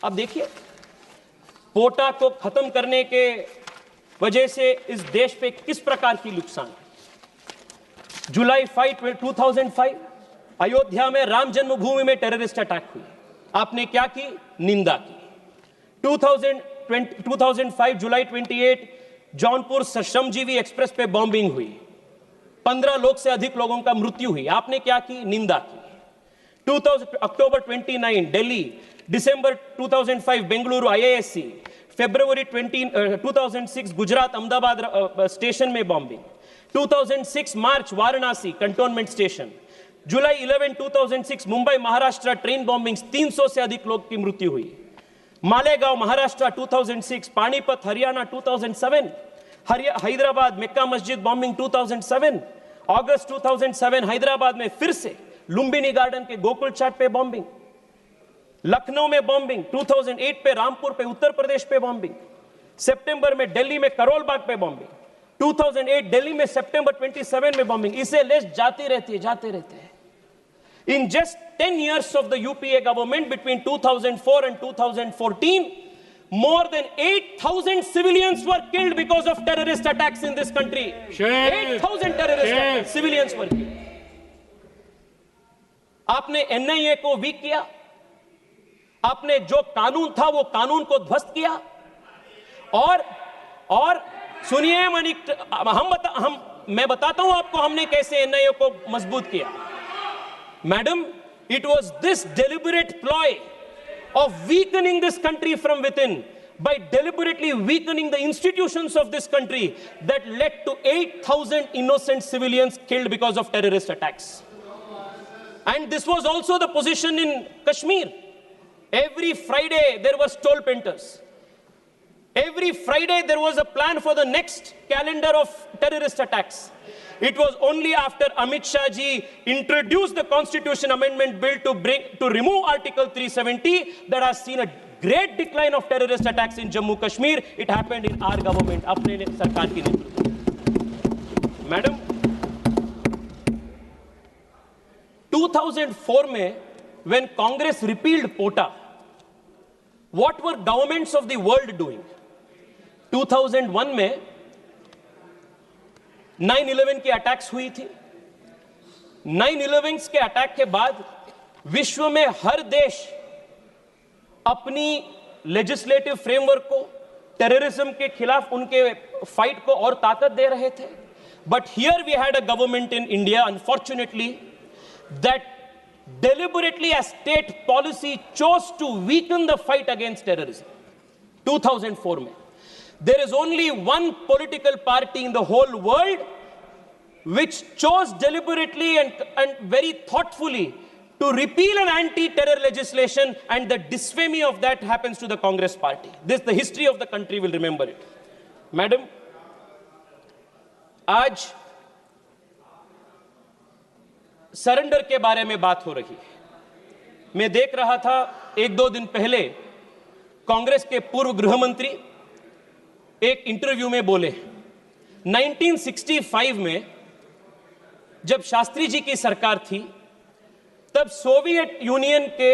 अब देखिए, पोटा को खत्म करने के वजह से इस देश पे किस प्रकार की नुकसान। जुलाई 2005 अयोध्या में राम जन्मभूमि में टेररिस्ट अटैक हुई, आपने क्या की? निंदा की। 2005 जुलाई 28 जौनपुर श्रमजीवी एक्सप्रेस पे बॉम्बिंग हुई, 15 लोग से अधिक लोगों का मृत्यु हुई, आपने क्या की? निंदा की। अक्टूबर 29 दिल्ली, दिसंबर 2005 बेंगलुरु IISc, फरवरी 2006 गुजरात अहमदाबाद स्टेशन में बॉम्बिंग, 2006 मार्च वाराणसी कंटोनमेंट स्टेशन, जुलाई 11 2006 मुंबई महाराष्ट्र ट्रेन बॉम्बिंग, 300 से अधिक लोग की मृत्यु हुई। मालेगांव महाराष्ट्र 2006, पानीपत हरियाणा 2007, हैदराबाद मक्का मस्जिद बॉम्बिंग 2007, अगस्त 2007 हैदराबाद में फिर से लुंबिनी गार्डन के गोकुल चाट पे बॉम्बिंग, लखनऊ में बॉम्बिंग, 2008 पे रामपुर पे उत्तर प्रदेश पे बॉम्बिंग, सितंबर में दिल्ली में करोल बाग पे बॉम्बिंग, 2008 दिल्ली में सितंबर 27 में बॉम्बिंग, इसे लिस्ट जाते रहते हैं। In just 10 years of the UPA government between 2004 and 2014, more than 8,000 civilians were killed because of terrorist attacks in this country. 8,000 terrorist attacks, civilians were killed. आपने NIA को वीक किया, आपने जो कानून था वो कानून को ध्वस्त किया, और सुनिए मैं बताता हूं आपको हमने कैसे NIA को मजबूत किया। Madam, it was this deliberate ploy of weakening this country from within, by deliberately weakening the institutions of this country, that led to 8,000 innocent civilians killed because of terrorist attacks. And this was also the position in Kashmir. Every Friday there were stole painters. Every Friday there was a plan for the next calendar of terrorist attacks. It was only after Amit Shah ji introduced the Constitution Amendment Bill to remove Article 370 that has seen a great decline of terrorist attacks in Jammu Kashmir. It happened in our government, अपने सरकार की नेतृत्व। Madam, 2004 में when Congress repealed POTA, what were governments of the world doing? 2001 में 9/11 की attacks हुई थी। 9/11 के अटैक के बाद विश्व में हर देश अपनी लेजिस्लेटिव फ्रेमवर्क को टेररिज्म के खिलाफ उनके फाइट को और ताकत दे रहे थे। But here we had a government in India, unfortunately, that deliberately as state policy chose to weaken the fight against terrorism. 2004 में there is only one political party in the whole world which chose deliberately and very thoughtfully to repeal an anti-terror legislation, and the disfamy of that happens to the Congress party. This, the history of the country will remember it. Madam, आज surrender के बारे में बात हो रही है। मैं देख रहा था 1-2 दिन पहले कांग्रेस के पूर्व गृह मंत्री एक इंटरव्यू में बोले, 1965 में जब शास्त्री जी की सरकार थी तब सोवियत यूनियन के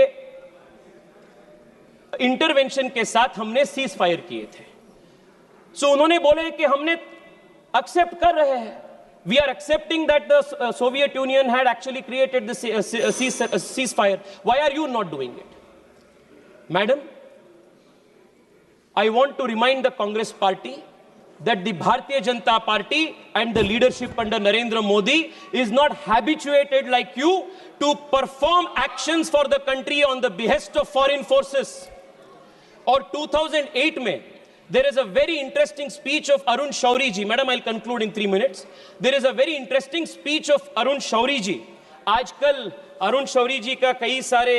इंटरवेंशन के साथ हमने सीज फायर किए थे। सो उन्होंने बोले कि हमने एक्सेप्ट कर रहे हैं, we are accepting that the Soviet Union had actually created the ceasefire. Why are you not doing it? Madam, I want to remind the Congress party that the Bharatiya Janata Party and the leadership under Narendra Modi is not habituated like you to perform actions for the country on the behest of foreign forces. Or 2008 में there is a very interesting speech of Arun Shourie ji. Madam, I'll conclude in 3 minutes. There is a very interesting speech of Arun Shourie ji. आजकल अरुण शौरी जी का कई सारे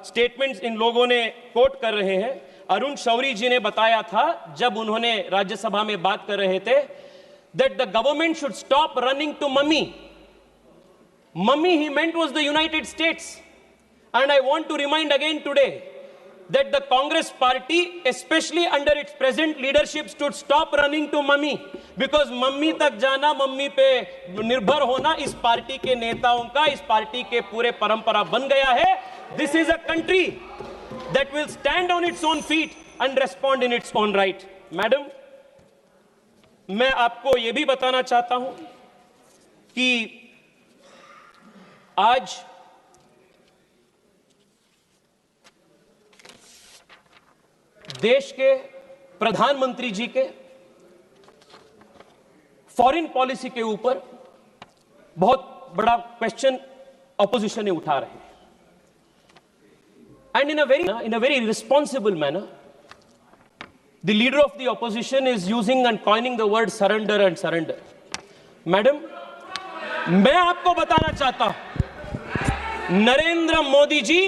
statements in लोगों ने coat कर रहे हैं। अरुण शौरी जी ने बताया था जब उन्होंने राज्यसभा में बात कर रहे थे, that the government should stop running to mummy. Mummy he meant was the United States. And I want to remind again today that the Congress party, especially under its present leadership, should stop running to mummy, because mummy तक जाना, mummy पे निर्भर होना इस party के नेताओं का, इस पार्टी के पूरे परंपरा बन गया है। This is a country that will stand on its own feet and respond in its own right. Madam, मैं आपको यह भी बताना चाहता हूं कि आज देश के प्रधानमंत्री जी के फॉरेन पॉलिसी के ऊपर बहुत बड़ा क्वेश्चन ऑपोजिशन ने उठा रहे हैं, and in a very responsible manner the leader of the opposition is using and coining the word surrender and surrender. Madam, मैं आपको बताना चाहता हूं, Narendra Modi ji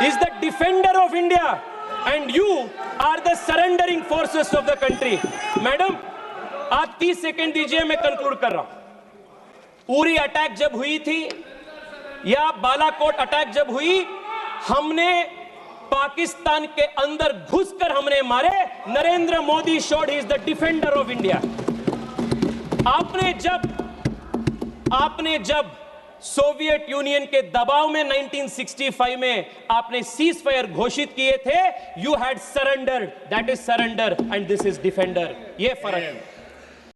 is the defender of India and you are the surrendering forces of the country. Madam, आप 30 second दीजिए, मैं conclude कर रहा हूं. उरी अटैक जब हुई थी या बालाकोट अटैक जब हुई, हमने पाकिस्तान के अंदर घुसकर हमने मारे. Narendra Modi showed he is the defender of India. आपने जब सोवियत यूनियन के दबाव में 1965 में आपने सीज फायर घोषित किए थे, you had surrendered. That is surrender and this is defender. ये फर्क है.